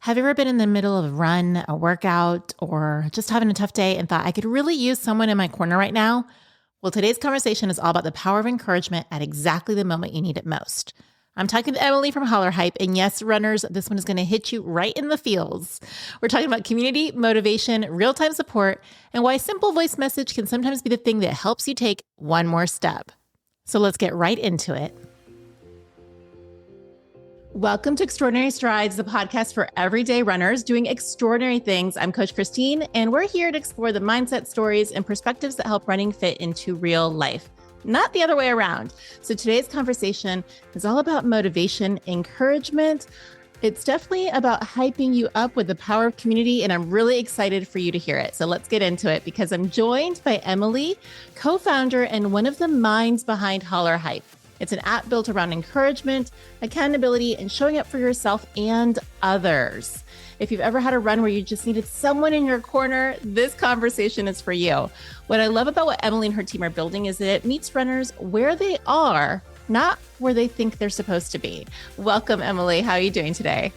Have you ever been in the middle of a run, a workout, or just having a tough day and thought, I could really use someone in my corner right now? Well, today's conversation is all about the power of encouragement at exactly the moment you need it most. I'm talking to Emily from Hollarhype, and yes, runners, this one is going to hit you right in the feels. We're talking about community, motivation, real-time support, and why a simple voice message can sometimes be the thing that helps you take one more step. So let's get right into it. Welcome to Extraordinary Strides, the podcast for everyday runners doing extraordinary things. I'm Coach Christine, and we're here to explore the mindset, stories, and perspectives that help running fit into real life, not the other way around. So today's conversation is all about motivation, encouragement. It's definitely about hyping you up with the power of community, and I'm really excited for you to hear it. So let's get into it because I'm joined by Emily, co-founder and one of the minds behind Hollarhype. It's an app built around encouragement, accountability, and showing up for yourself and others. If you've ever had a run where you just needed someone in your corner, this conversation is for you. What I love about what Emily and her team are building is that it meets runners where they are, not where they think they're supposed to be. Welcome, Emily. How are you doing today?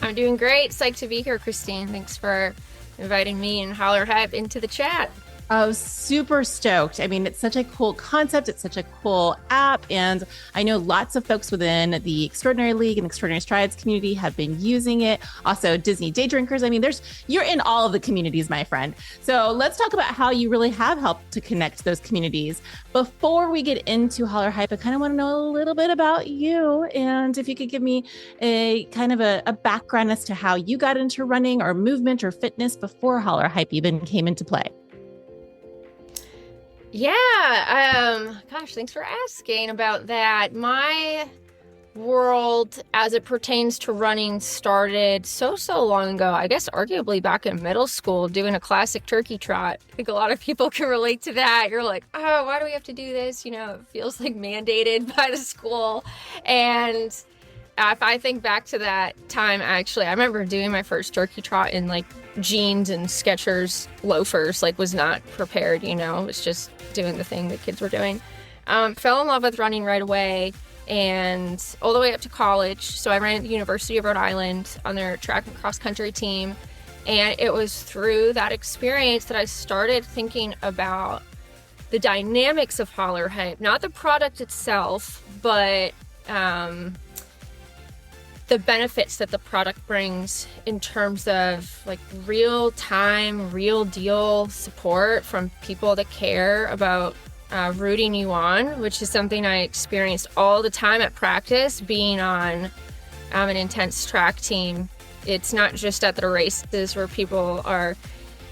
I'm doing great. Psyched to be here, Christine. Thanks for inviting me and Hollarhype into the chat. Oh, super stoked. I mean, it's such a cool concept. It's such a cool app. And I know lots of folks within the Extraordinary League and Extraordinary Strides community have been using it. Also, Disney Day Drinkers. I mean, you're in all of the communities, my friend. So let's talk about how you really have helped to connect those communities. Before we get into Hollarhype, I kind of want to know a little bit about you. And if you could give me a kind of a background as to how you got into running or movement or fitness before Hollarhype even came into play. Yeah, gosh, thanks for asking about that. My world as it pertains to running started so long ago, I guess arguably back in middle school, doing a classic turkey trot. I think a lot of people can relate to that. You're like, oh, why do we have to do this? You know, it feels like mandated by the school. And if I think back to that time, actually, I remember doing my first turkey trot in like jeans and Skechers loafers, like was not prepared, you know, it was just doing the thing that kids were doing. Fell in love with running right away and all the way up to college. So I ran at the University of Rhode Island on their track and cross country team. And it was through that experience that I started thinking about the dynamics of Hollarhype, not the product itself, but the benefits that the product brings in terms of like real time, real deal support from people that care about rooting you on, which is something I experienced all the time at practice, being on an intense track team. It's not just at the races where people are,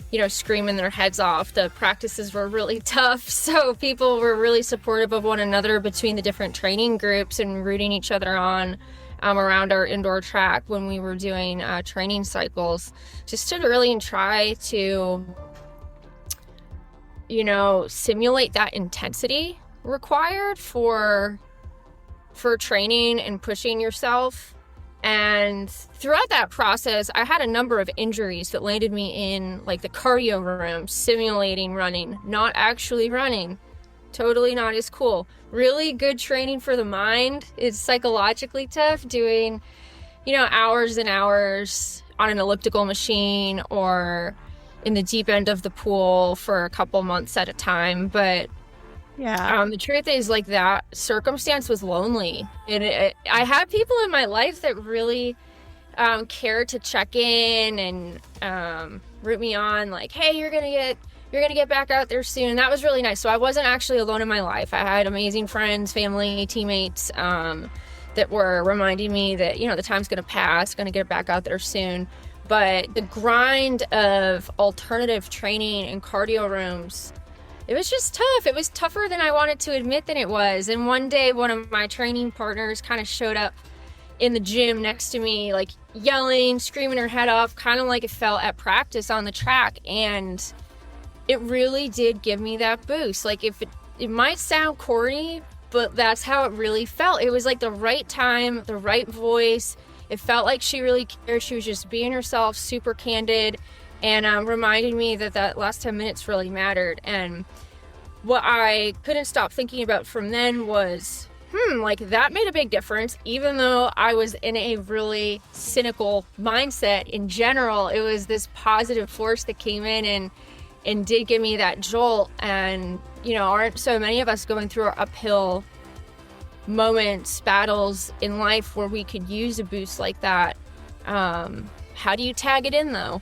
you know, screaming their heads off. The practices were really tough, so people were really supportive of one another between the different training groups and rooting each other on around our indoor track when we were doing training cycles, just to really try to, you know, simulate that intensity required for training and pushing yourself. And throughout that process, I had a number of injuries that landed me in like the cardio room, simulating running, not actually running. Totally not as cool. Really good training for the mind. It's psychologically tough doing, you know, hours and hours on an elliptical machine or in the deep end of the pool for a couple months at a time. But yeah, the truth is, like, that circumstance was lonely. And I had people in my life that really cared to check in and root me on, like, hey, you're gonna get back out there soon. And that was really nice. So I wasn't actually alone in my life. I had amazing friends, family, teammates that were reminding me that, you know, the time's going to pass, going to get back out there soon. But the grind of alternative training and cardio rooms, it was just tough. It was tougher than I wanted to admit that it was. And one day, one of my training partners kind of showed up in the gym next to me, like yelling, screaming her head off, kind of like it felt at practice on the track. And it really did give me that boost. Like, if it might sound corny, but that's how it really felt. It was like the right time, the right voice. It felt like she really cared. She was just being herself, super candid, and reminded me that last 10 minutes really mattered. And what I couldn't stop thinking about from then was like that made a big difference. Even though I was in a really cynical mindset in general, it was this positive force that came in and did give me that jolt. And, you know, aren't so many of us going through our uphill moments, battles in life where we could use a boost like that. How do you tag it in though?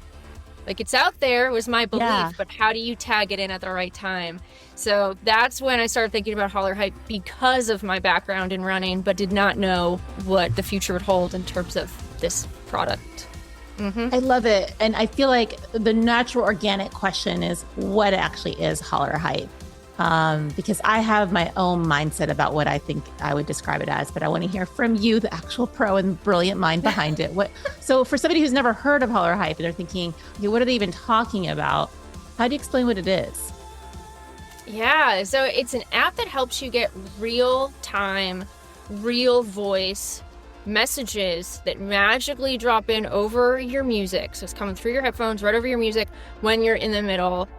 Like, it's out there was my belief, but how do you tag it in at the right time? So that's when I started thinking about Hollarhype, because of my background in running, but did not know what the future would hold in terms of this product. I love it. And I feel like the natural organic question is, what actually is Hollarhype? Because I have my own mindset about what I think I would describe it as, but I want to hear from you, the actual pro and brilliant mind behind it. So for somebody who's never heard of Hollarhype and they're thinking, okay, what are they even talking about? How do you explain what it is? Yeah, so it's an app that helps you get real time, real voice messages that magically drop in over your music. So it's coming through your headphones, right over your music when you're in the middle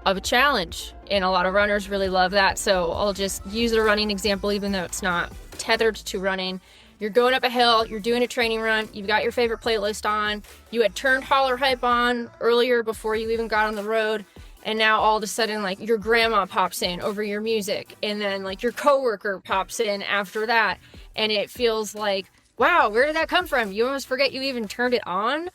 of a challenge. And a lot of runners really love that. So I'll just use a running example, even though it's not tethered to running. You're going up a hill, you're doing a training run, you've got your favorite playlist on, you had turned Hollarhype on earlier before you even got on the road, and now all of a sudden, like, your grandma pops in over your music, and then like your coworker pops in after that, and it feels like, wow, where did that come from? You almost forget you even turned it on.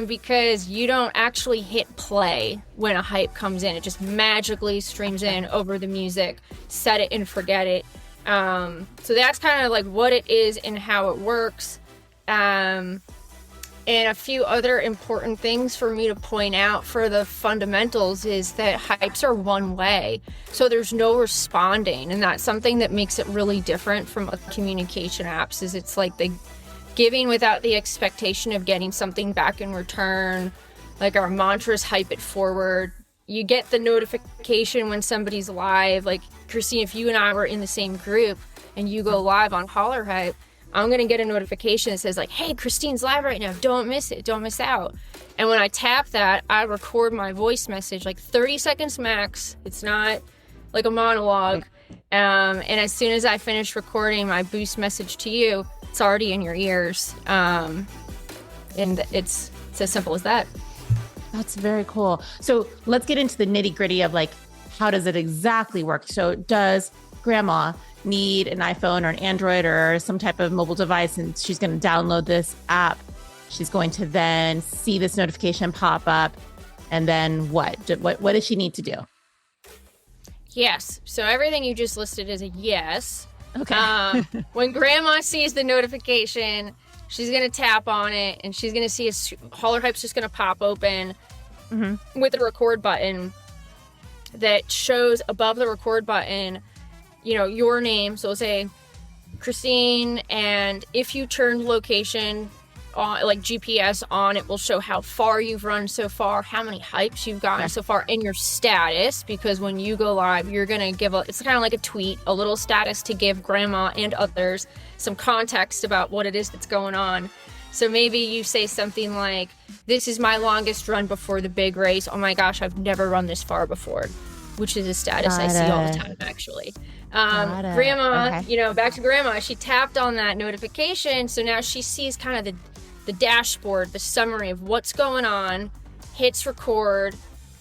Because you don't actually hit play when a hype comes in. It just magically streams in over the music, set it and forget it. So that's kind of like what it is and how it works. And a few other important things for me to point out for the fundamentals is that hypes are one way. So there's no responding. And that's something that makes it really different from other communication apps, is it's like giving without the expectation of getting something back in return. Like our mantras, hype it forward. You get the notification when somebody's live. Like, Christine, if you and I were in the same group and you go live on Hollarhype, I'm going to get a notification that says like, hey, Christine's live right now. Don't miss it. Don't miss out. And when I tap that, I record my voice message, like 30 seconds max. It's not like a monologue. And as soon as I finish recording my boost message to you, it's already in your ears. And it's as simple as that. That's very cool. So let's get into the nitty gritty of like, how does it exactly work? So does grandma need an iPhone or an Android or some type of mobile device, and she's going to download this app? She's going to then see this notification pop up. And then what does she need to do? Yes. So everything you just listed is a yes. Okay. When grandma sees the notification, she's going to tap on it, and she's going to see Hollarhype's just going to pop open with a record button that shows above the record button, you know, your name. So it'll say Christine, and if you turn location on, like GPS on, it will show how far you've run so far, how many hypes you've gotten so far, and your status, because when you go live, you're going to give it's kind of like a tweet, a little status to give grandma and others some context about what it is that's going on. So maybe you say something like, this is my longest run before the big race. Oh my gosh, I've never run this far before, which is a status I see all the time, actually. Grandma, you know, back to grandma, she tapped on that notification. So now she sees kind of the dashboard, the summary of what's going on, hits record,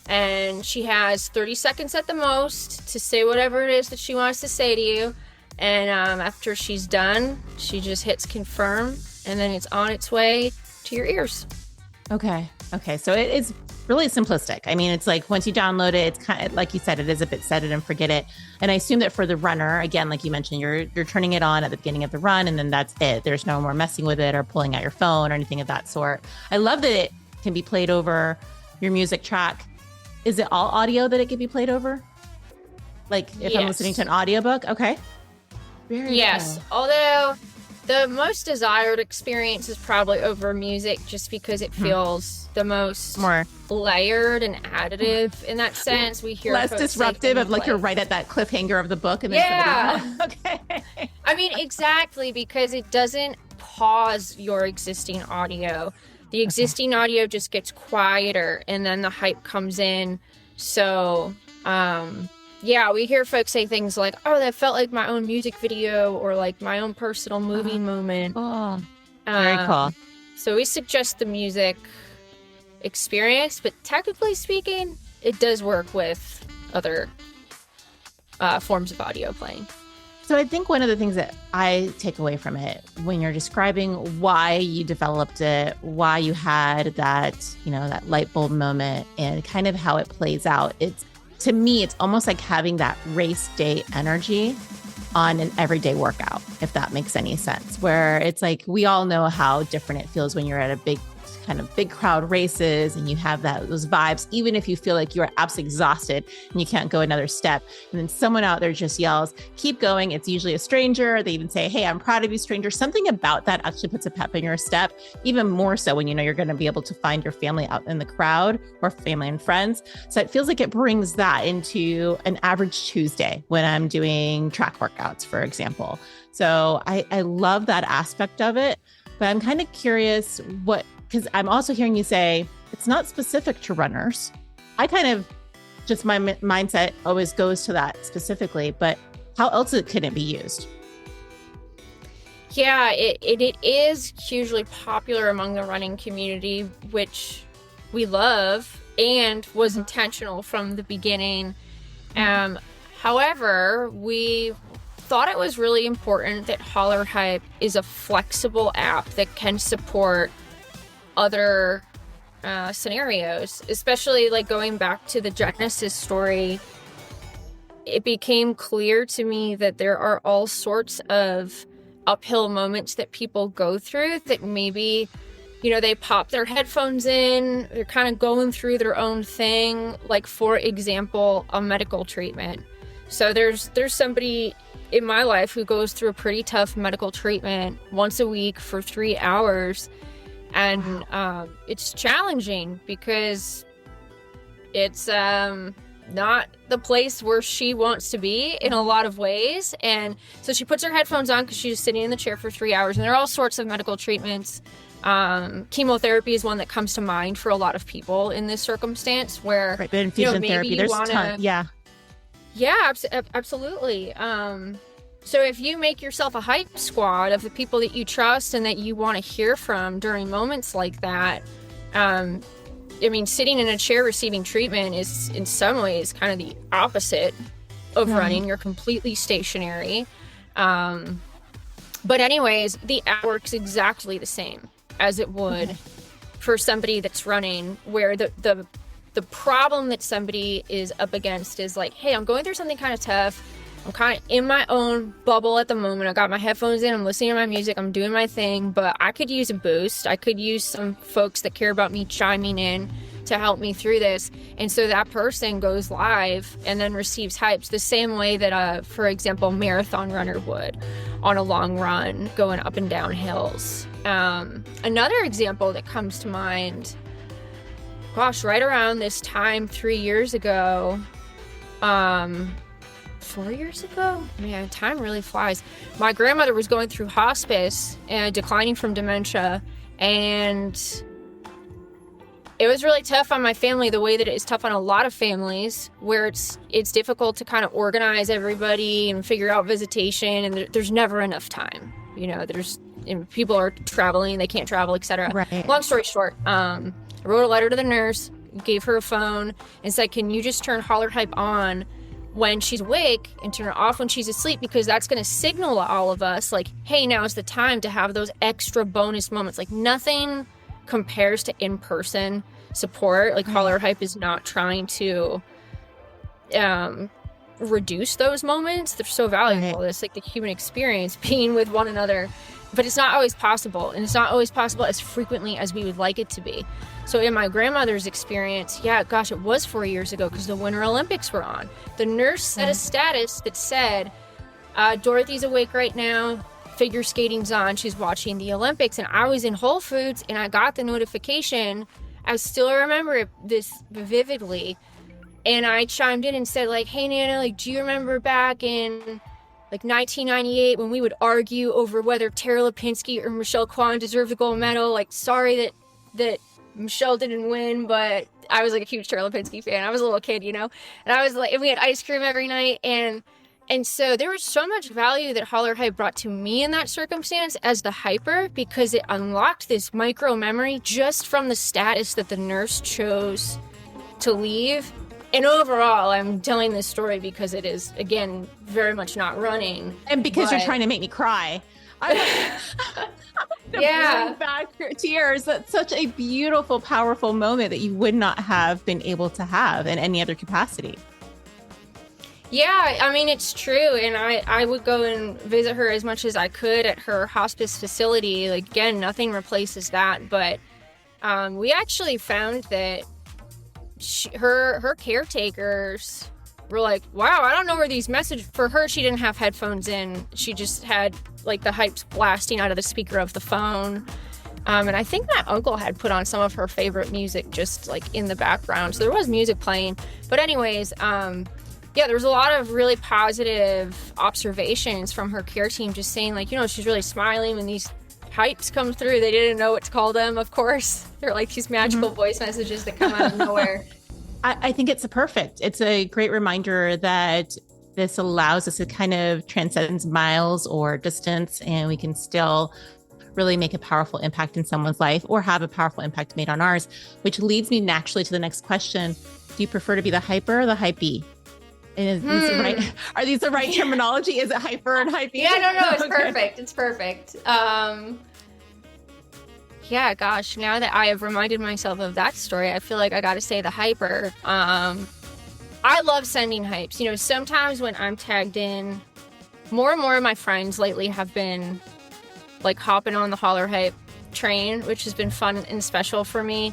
and she has 30 seconds at the most to say whatever it is that she wants to say to you. And after she's done, she just hits confirm, and then it's on its way to your ears. Okay. So it's really simplistic. I mean, it's like once you download it, it's kind of like you said, it is a bit set it and forget it. And I assume that for the runner, again, like you mentioned, you're turning it on at the beginning of the run, and then that's it. There's no more messing with it or pulling out your phone or anything of that sort. I love that it can be played over your music track. Is it all audio that it can be played over? Like if I'm listening to an audiobook? Okay. Very cool. Although the most desired experience is probably over music, just because it feels the most more layered and additive in that sense. We hear less disruptive of like you're right at that cliffhanger of the book, and then okay. I mean, exactly, because it doesn't pause your existing audio. The existing audio just gets quieter, and then the hype comes in. So Yeah, we hear folks say things like, oh, that felt like my own music video or like my own personal movie moment. Oh, very cool. So we suggest the music experience, but technically speaking, it does work with other forms of audio playing. So I think one of the things that I take away from it when you're describing why you developed it, why you had that, that light bulb moment and kind of how it plays out, to me, it's almost like having that race day energy on an everyday workout, if that makes any sense, where it's like, we all know how different it feels when you're at a big crowd races and you have those vibes, even if you feel like you're absolutely exhausted and you can't go another step. And then someone out there just yells, keep going. It's usually a stranger. They even say, hey, I'm proud of you, stranger. Something about that actually puts a pep in your step, even more so when you know you're going to be able to find your family out in the crowd or family and friends. So it feels like it brings that into an average Tuesday when I'm doing track workouts, for example. So I love that aspect of it, but I'm kind of curious because I'm also hearing you say it's not specific to runners. I kind of just my mindset always goes to that specifically, but how else can it be used? Yeah, it is hugely popular among the running community, which we love and was intentional from the beginning. However, we thought it was really important that Hollarhype is a flexible app that can support other scenarios, especially like going back to the Genesis story. It became clear to me that there are all sorts of uphill moments that people go through that maybe, they pop their headphones in, they're kind of going through their own thing, like for example, a medical treatment. So there's somebody in my life who goes through a pretty tough medical treatment once a week for 3 hours. And it's challenging because it's not the place where she wants to be in a lot of ways. And so she puts her headphones on because she's sitting in the chair for 3 hours. And there are all sorts of medical treatments. Chemotherapy is one that comes to mind for a lot of people in this circumstance where, right, the infusion therapy, there's a ton. Yeah. Yeah, absolutely. So if you make yourself a hype squad of the people that you trust and that you want to hear from during moments like that, sitting in a chair receiving treatment is in some ways kind of the opposite of running. You're completely stationary. But anyways, the app works exactly the same as it would for somebody that's running, where the problem that somebody is up against is like, hey, I'm going through something kind of tough. I'm kind of in my own bubble at the moment. I got my headphones in, I'm listening to my music, I'm doing my thing, but I could use a boost. I could use some folks that care about me chiming in to help me through this. And so that person goes live and then receives hypes the same way that, for example, a marathon runner would on a long run going up and down hills. Another example that comes to mind, right around this time 3 years ago, 4 years ago? Man, time really flies. My grandmother was going through hospice and declining from dementia, and it was really tough on my family the way that it is tough on a lot of families, where it's difficult to kind of organize everybody and figure out visitation, and there's never enough time. People are traveling, they can't travel, etc. Right. Long story short, I wrote a letter to the nurse, gave her a phone, and said, can you just turn Hollarhype on when she's awake and turn it off when she's asleep, because that's going to signal to all of us like, hey, now is the time to have those extra bonus moments. Like, nothing compares to in-person support. Like, Hollarhype is not trying to reduce those moments. They're so valuable. Right. It's like the human experience, being with one another. But it's not always possible, and it's not always possible as frequently as we would like it to be. So in my grandmother's experience, it was 4 years ago because the Winter Olympics were on. The nurse set a status that said, Dorothy's awake right now, figure skating's on, she's watching the Olympics. And I was in Whole Foods and I got the notification. I still remember this vividly. And I chimed in and said, like, hey, Nana, like, do you remember back in 1998 when we would argue over whether Tara Lipinski or Michelle Kwan deserved a gold medal? Like, sorry that Michelle didn't win, but I was like a huge Tara Lipinski fan. I was a little kid, and I was like, and we had ice cream every night, and so there was so much value that Hollarhype brought to me in that circumstance as the hyper, because it unlocked this micro memory just from the status that the nurse chose to leave. And overall, I'm telling this story because it is, again, very much not running. And because you're trying to make me cry. Bring back your tears. That's such a beautiful, powerful moment that you would not have been able to have in any other capacity. Yeah, I mean, it's true. And I would go and visit her as much as I could at her hospice facility. Like, again, nothing replaces that. But we actually found that her caretakers were like, wow, I don't know where these messages... For her, she didn't have headphones in. She just had, like, the hypes blasting out of the speaker of the phone. And I think that uncle had put on some of her favorite music just, like, in the background. So there was music playing. But anyways... yeah, there was a lot of really positive observations from her care team, just saying, like, she's really smiling when these hypes come through. They didn't know what to call them, of course. They're like these magical voice messages that come out of nowhere. I think it's it's a great reminder that this allows us to kind of transcend miles or distance, and we can still really make a powerful impact in someone's life or have a powerful impact made on ours, which leads me naturally to the next question. Do you prefer to be the hyper or the hypey? And are these the right terminology? Is it hyper and hypey? Yeah, no, it's perfect. It's perfect. Yeah, gosh, now that I have reminded myself of that story, I feel like I got to say the hyper. I love sending hypes. Sometimes when I'm tagged in, more and more of my friends lately have been like hopping on the Hollarhype train, which has been fun and special for me.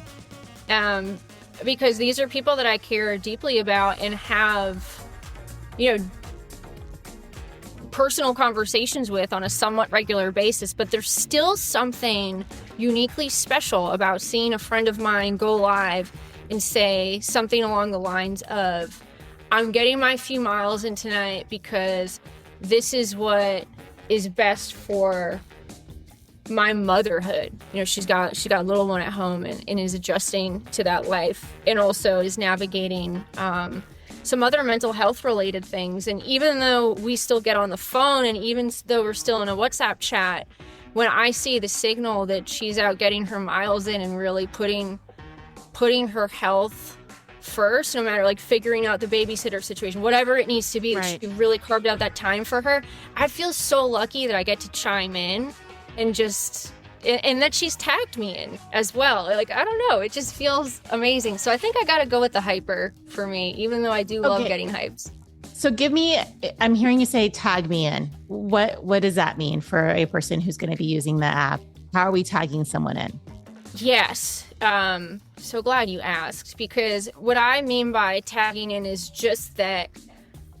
Because these are people that I care deeply about and have, personal conversations with on a somewhat regular basis, but there's still something uniquely special about seeing a friend of mine go live and say something along the lines of, I'm getting my few miles in tonight because this is what is best for my motherhood. She's got a little one at home and is adjusting to that life, and also is navigating some other mental health related things. And even though we still get on the phone, and even though we're still in a WhatsApp chat, when I see the signal that she's out getting her miles in and really putting her health first, no matter, like, figuring out the babysitter situation, whatever it needs to be, that she really carved out that time for her, I feel so lucky that I get to chime in and that she's tagged me in as well. Like, I don't know, it just feels amazing. So I think I gotta go with the hyper for me, even though I do love getting hypes. So I'm hearing you say tag me in. What does that mean for a person who's going to be using the app? How are we tagging someone in? Yes. So glad you asked, because what I mean by tagging in is just that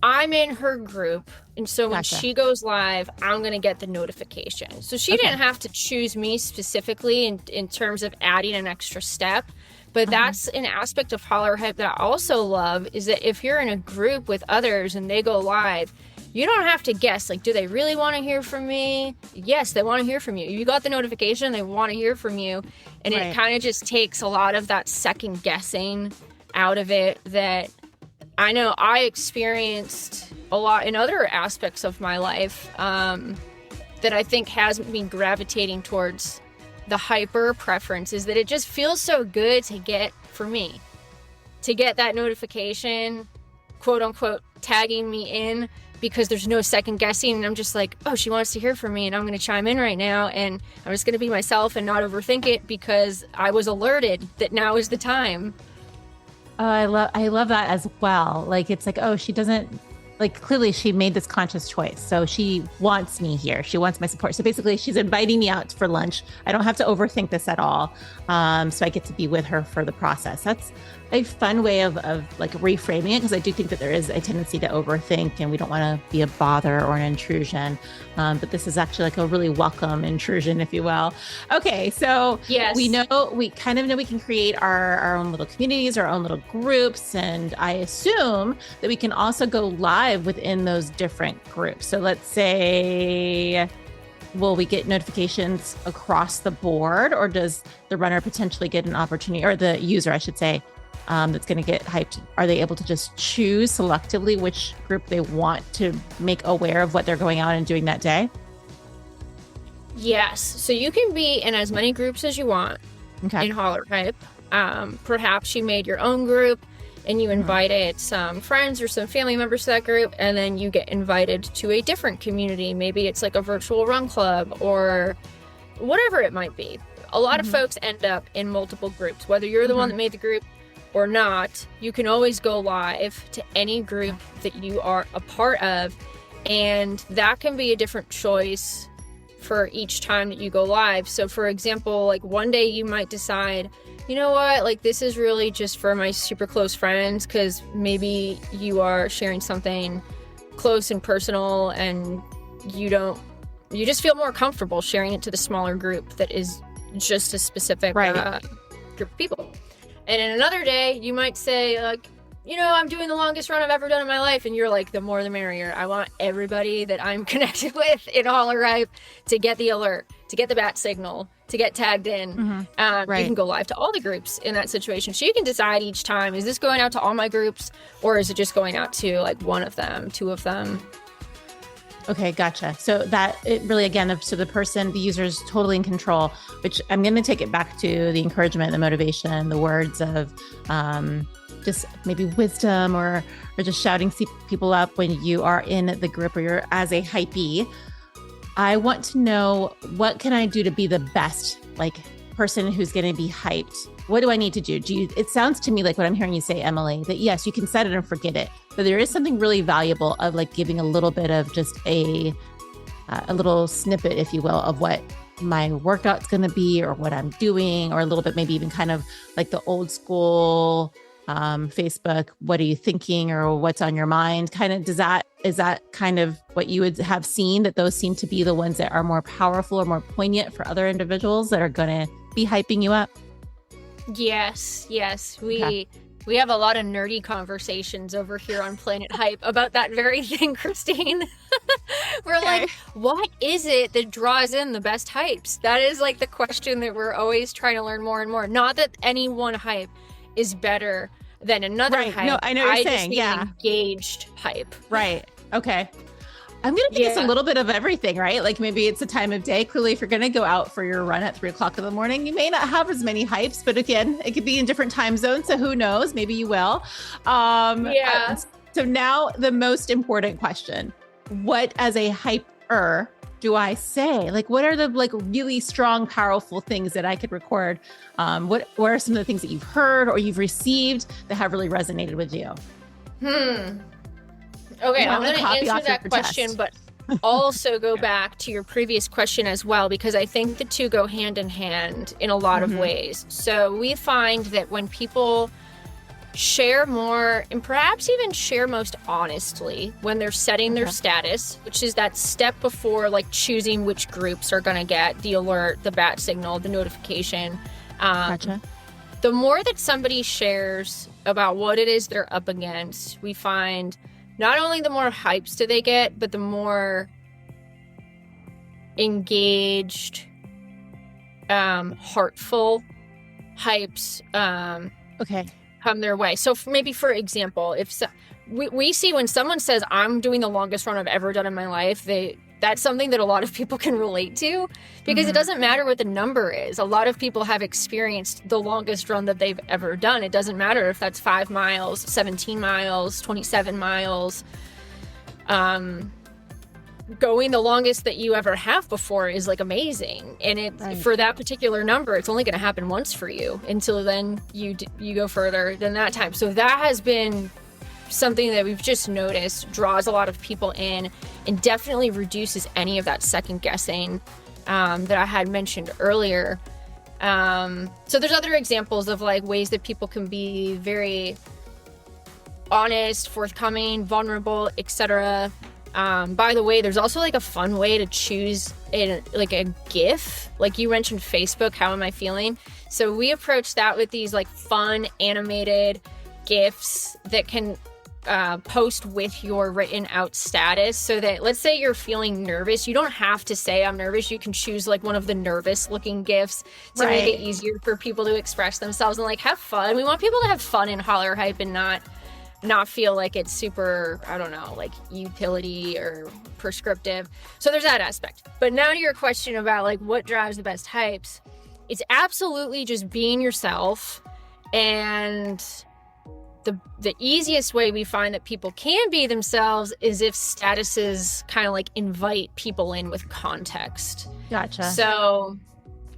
I'm in her group, and so when she goes live, I'm going to get the notification. So she didn't have to choose me specifically in terms of adding an extra step, but that's an aspect of Hollarhype that I also love, is that if you're in a group with others and they go live, you don't have to guess, like, do they really want to hear from me? Yes, they want to hear from you. You got the notification, they want to hear from you. And it kind of just takes a lot of that second guessing out of it that I know I experienced a lot in other aspects of my life that I think has me gravitating towards the hyper preference, is that it just feels so good to get, for me, to get that notification, quote unquote, tagging me in, because there's no second guessing, and I'm just like, oh, she wants to hear from me, and I'm going to chime in right now, and I'm just going to be myself and not overthink it because I was alerted that now is the time. Oh, I love that as well. Like, it's like, oh, she doesn't, like, clearly she made this conscious choice. So she wants me here. She wants my support. So basically she's inviting me out for lunch. I don't have to overthink this at all. So I get to be with her for the process. That's a fun way of like reframing it, because I do think that there is a tendency to overthink and we don't want to be a bother or an intrusion. But this is actually like a really welcome intrusion, if you will. Okay. So we kind of know we can create our own little communities, our own little groups. And I assume that we can also go live within those different groups. So let's say will we get notifications across the board, or does the runner potentially get an opportunity, or the user, I should say, that's going to get hyped? Are they able to just choose selectively which group they want to make aware of what they're going out and doing that day? Yes. So you can be in as many groups as you want in Hollarhype. Perhaps you made your own group and you invited some friends or some family members to that group, and then you get invited to a different community. Maybe it's like a virtual run club or whatever it might be. A lot of folks end up in multiple groups. Whether you're the one that made the group or not, you can always go live to any group that you are a part of, and that can be a different choice for each time that you go live. So for example, like one day you might decide, you know what, like this is really just for my super close friends, because maybe you are sharing something close and personal and you just feel more comfortable sharing it to the smaller group that is just a specific group of people. And in another day you might say, like, you know, I'm doing the longest run I've ever done in my life, and you're like, the more the merrier. I want everybody that I'm connected with in Hollarhype to get the alert, to get the bat signal, to get tagged in. You can go live to all the groups in that situation. So you can decide each time, is this going out to all my groups, or is it just going out to like one of them, two of them? Okay, gotcha. So that it really, again, so the user is totally in control, which I'm going to take it back to the encouragement, the motivation, the words of just maybe wisdom, or just shouting people up when you are in the group or you're as a hypee. I want to know, what can I do to be the best person who's going to be hyped? What do I need to do? It sounds to me like what I'm hearing you say, Emily, that yes, you can set it and forget it, but there is something really valuable of like giving a little bit of just a little snippet, if you will, of what my workout's going to be or what I'm doing, or a little bit, maybe even kind of like the old school Facebook, what are you thinking, or what's on your mind? Kind of, is that kind of what you would have seen, that those seem to be the ones that are more powerful or more poignant for other individuals that are going to be hyping you up? Yes. We have a lot of nerdy conversations over here on Planet Hype about that very thing, Christine. We're like, what is it that draws in the best hypes? That is like the question that we're always trying to learn more and more. Not that any one hype is better than another hype. No, I know what you're saying. Engaged hype. Right. Okay. I'm going to think it's a little bit of everything, right? Like maybe it's a time of day. Clearly, if you're going to go out for your run at 3:00 in the morning, you may not have as many hypes, but again, it could be in different time zones. So who knows? Maybe you will. So now the most important question: what, as a hyper, do I say? Like, what are the really strong, powerful things that I could record? What are some of the things that you've heard or you've received that have really resonated with you? Okay, I'm going to answer that question, but also go back to your previous question as well, because I think the two go hand in hand in a lot of ways. So we find that when people share more, and perhaps even share most honestly, when they're setting their status, which is that step before choosing which groups are going to get the alert, the bat signal, the notification. The more that somebody shares about what it is they're up against, we find not only the more hypes do they get, but the more engaged, heartful hypes come their way. So maybe, for example, if we see when someone says, I'm doing the longest run I've ever done in my life, that's something that a lot of people can relate to, because it doesn't matter what the number is. A lot of people have experienced the longest run that they've ever done. It doesn't matter if that's 5 miles, 17 miles, 27 miles. Going the longest that you ever have before is amazing. And for that particular number, it's only going to happen once for you. Until then, you go further than that time. So that has been something that we've just noticed draws a lot of people in, and definitely reduces any of that second guessing that I had mentioned earlier. So there's other examples of ways that people can be very honest, forthcoming, vulnerable, etc. By the way, there's also a fun way to choose a GIF. You mentioned Facebook, how am I feeling? So we approach that with these fun animated GIFs that can post with your written out status, so that, let's say you're feeling nervous, you don't have to say I'm nervous. You can choose like one of the nervous looking gifs to make it easier for people to express themselves and like have fun. We want people to have fun in Hollarhype and not feel like it's super, I don't know, like utility or prescriptive. So there's that aspect. But now to your question about like what drives the best hypes, it's absolutely just being yourself. And the easiest way we find that people can be themselves is if statuses kind of like invite people in with context. Gotcha. So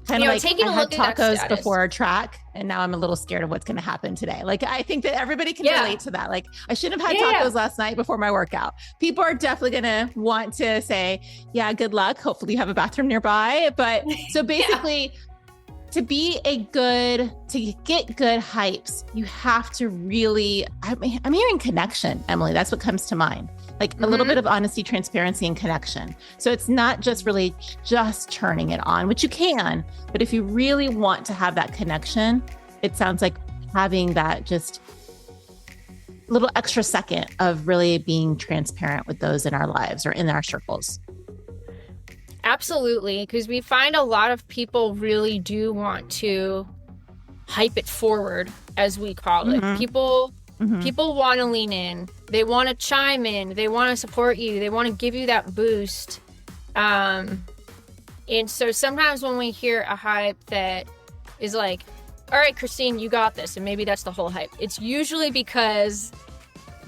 kind of like taking I a had look at tacos that status before a track, and now I'm a little scared of what's going to happen today. Like, I think that everybody can relate to that. Like, I shouldn't have had tacos last night before my workout. People are definitely going to want to say, yeah, good luck. Hopefully you have a bathroom nearby. But so basically to get good hypes, you have to really, I'm hearing connection, Emily. That's what comes to mind. Like a little bit of honesty, transparency, and connection. So it's not just really just turning it on, which you can, but if you really want to have that connection, it sounds like having that just little extra second of really being transparent with those in our lives or in our circles. Absolutely, because we find a lot of people really do want to hype it forward, as we call it. People want to lean in. They want to chime in. They want to support you. They want to give you that boost. And so sometimes when we hear a hype that is like, all right, Christine, you got this, and maybe that's the whole hype, it's usually because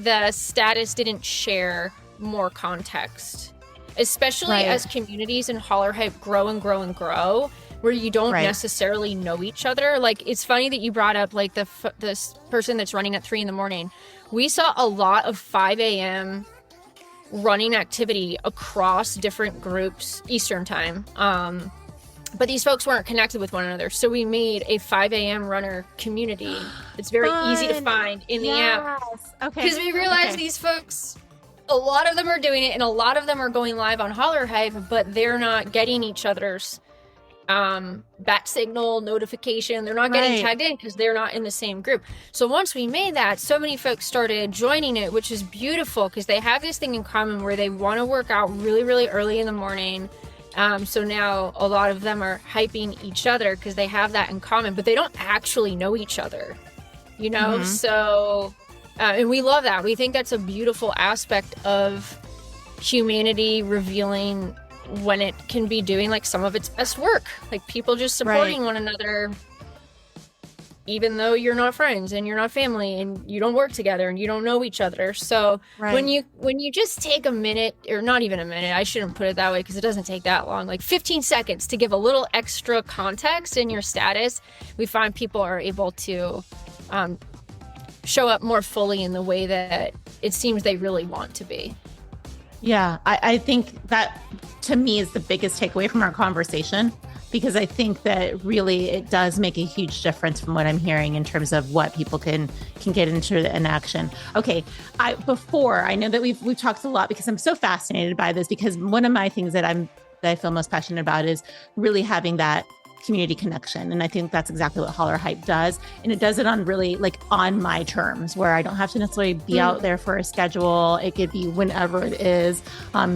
the status didn't share more context. Especially as communities in Hollarhype grow and grow and grow, where you don't necessarily know each other. Like, it's funny that you brought up like this person that's running at 3 a.m. We saw a lot of 5 a.m. running activity across different groups Eastern time. But these folks weren't connected with one another. So we made a 5 a.m. runner community. It's very easy to find in the app. Okay. Because we realized these folks, a lot of them are doing it, and a lot of them are going live on Hollarhype, but they're not getting each other's bat signal notification. They're not getting tagged in because they're not in the same group. So once we made that, so many folks started joining it, which is beautiful because they have this thing in common where they want to work out really, really early in the morning. So now a lot of them are hyping each other because they have that in common, but they don't actually know each other, you know? So... and we love that. We think that's a beautiful aspect of humanity revealing when it can be doing like some of its best work. Like people just supporting one another, even though you're not friends and you're not family and you don't work together and you don't know each other. So when you just take a minute, or not even a minute, I shouldn't put it that way because it doesn't take that long, like 15 seconds to give a little extra context in your status, we find people are able to show up more fully in the way that it seems they really want to be. Yeah, I think that to me is the biggest takeaway from our conversation, because I think that really it does make a huge difference from what I'm hearing in terms of what people can get into in action. Okay, I know that we've talked a lot because I'm so fascinated by this, because one of my things that I feel most passionate about is really having that community connection. And I think that's exactly what Hollarhype does. And it does it on really like on my terms, where I don't have to necessarily be out there for a schedule. It could be whenever it is,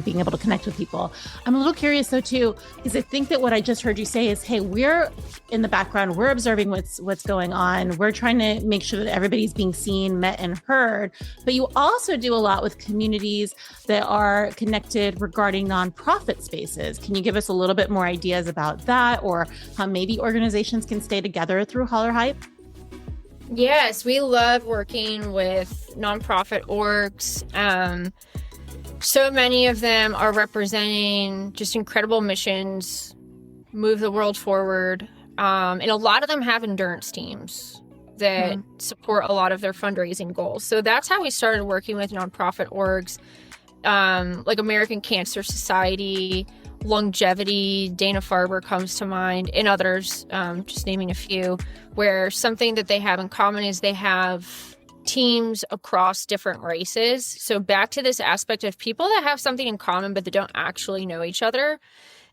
being able to connect with people. I'm a little curious though too, because I think that what I just heard you say is, hey, we're in the background, we're observing what's going on. We're trying to make sure that everybody's being seen, met, and heard. But you also do a lot with communities that are connected regarding nonprofit spaces. Can you give us a little bit more ideas about that, or how maybe organizations can stay together through Hollarhype? Yes, we love working with nonprofit orgs. So many of them are representing just incredible missions, move the world forward. And a lot of them have endurance teams that support a lot of their fundraising goals. So that's how we started working with nonprofit orgs, like American Cancer Society, Longevity, Dana-Farber comes to mind, and others, just naming a few, where something that they have in common is they have teams across different races. So back to this aspect of people that have something in common, but they don't actually know each other.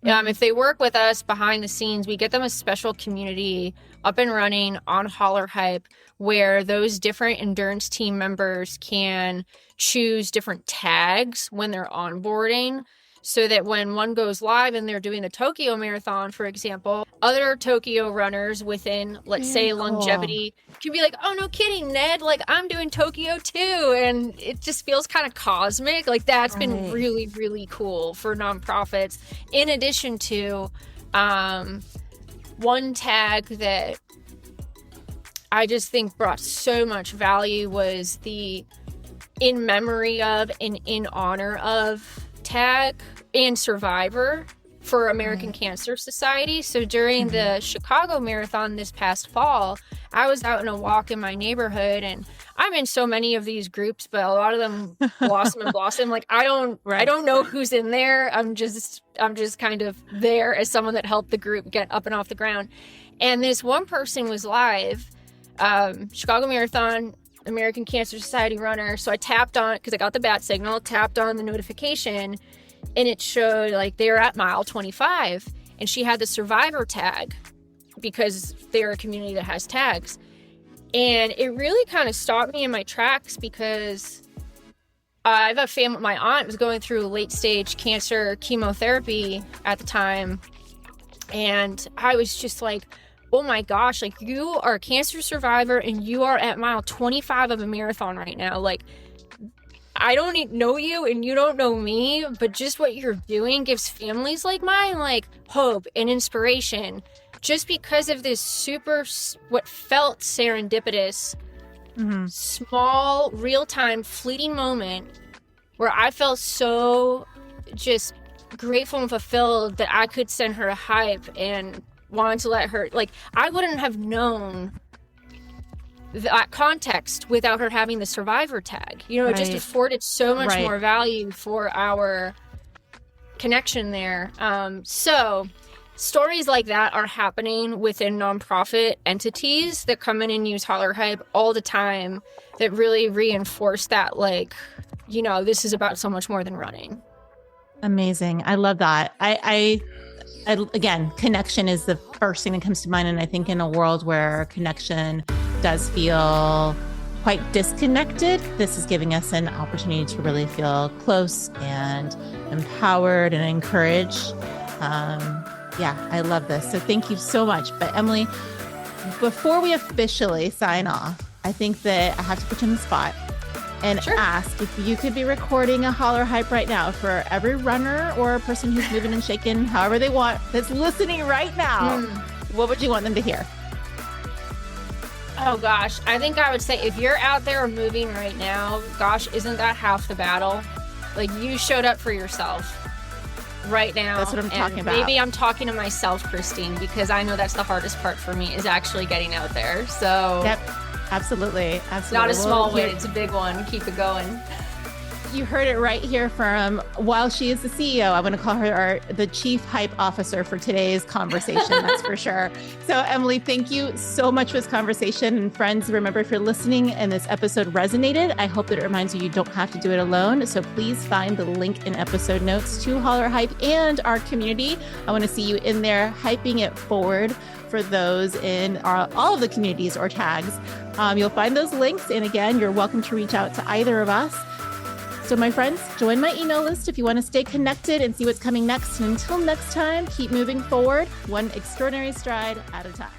If they work with us behind the scenes, we get them a special community up and running on Hollarhype where those different endurance team members can choose different tags when they're onboarding, so that when one goes live and they're doing the Tokyo Marathon, for example, other Tokyo runners within, let's say, longevity can be like, oh, no kidding, Ned, like, I'm doing Tokyo too. And it just feels kind of cosmic. Like, that's been really, really cool for nonprofits. In addition to one tag that I just think brought so much value was the in memory of and in honor of tag and survivor for American Cancer Society. So during the Chicago Marathon this past fall, I was out on a walk in my neighborhood, and I'm in so many of these groups, but a lot of them blossom and blossom. Like, I don't know who's in there. I'm just kind of there as someone that helped the group get up and off the ground. And this one person was live, Chicago Marathon, American Cancer Society runner. So I tapped on, because I got the bat signal, tapped on the notification, and it showed like they were at mile 25, and she had the survivor tag because they're a community that has tags. And it really kind of stopped me in my tracks, because I have a family, my aunt was going through late stage cancer chemotherapy at the time. And I was just like, oh my gosh, like, you are a cancer survivor and you are at mile 25 of a marathon right now. Like, I don't know you and you don't know me, but just what you're doing gives families like mine, like, hope and inspiration, just because of this what felt serendipitous, small, real-time, fleeting moment where I felt so just grateful and fulfilled that I could send her a hype and wanted to let her, like, I wouldn't have known that context without her having the survivor tag. You know, it just afforded so much more value for our connection there. So stories like that are happening within nonprofit entities that come in and use Hollarhype all the time, that really reinforce that, like, you know, this is about so much more than running. Amazing. I love that. I again, connection is the first thing that comes to mind. And I think in a world where connection does feel quite disconnected, this is giving us an opportunity to really feel close and empowered and encouraged. Yeah, I love this. So thank you so much. But Emily, before we officially sign off, I think that I have to put you on the spot and ask if you could be recording a Hollarhype right now for every runner or person who's moving and shaking, however they want, that's listening right now. What would you want them to hear? Oh gosh, I think I would say, if you're out there moving right now, gosh, isn't that half the battle? Like, you showed up for yourself right now. That's what I'm talking about. Maybe I'm talking to myself, Christine, because I know that's the hardest part for me, is actually getting out there. So yep, absolutely. Not a small win, it's a big one. Keep it going. You heard it right here from, while she is the CEO, I'm going to call her the Chief Hype Officer for today's conversation. That's for sure. So Emily, thank you so much for this conversation. And friends, remember, if you're listening and this episode resonated, I hope that it reminds you don't have to do it alone. So please find the link in episode notes to Hollarhype and our community. I want to see you in there hyping it forward for those in all of the communities or tags. You'll find those links. And again, you're welcome to reach out to either of us. So my friends, join my email list if you want to stay connected and see what's coming next. And until next time, keep moving forward, one extraordinary stride at a time.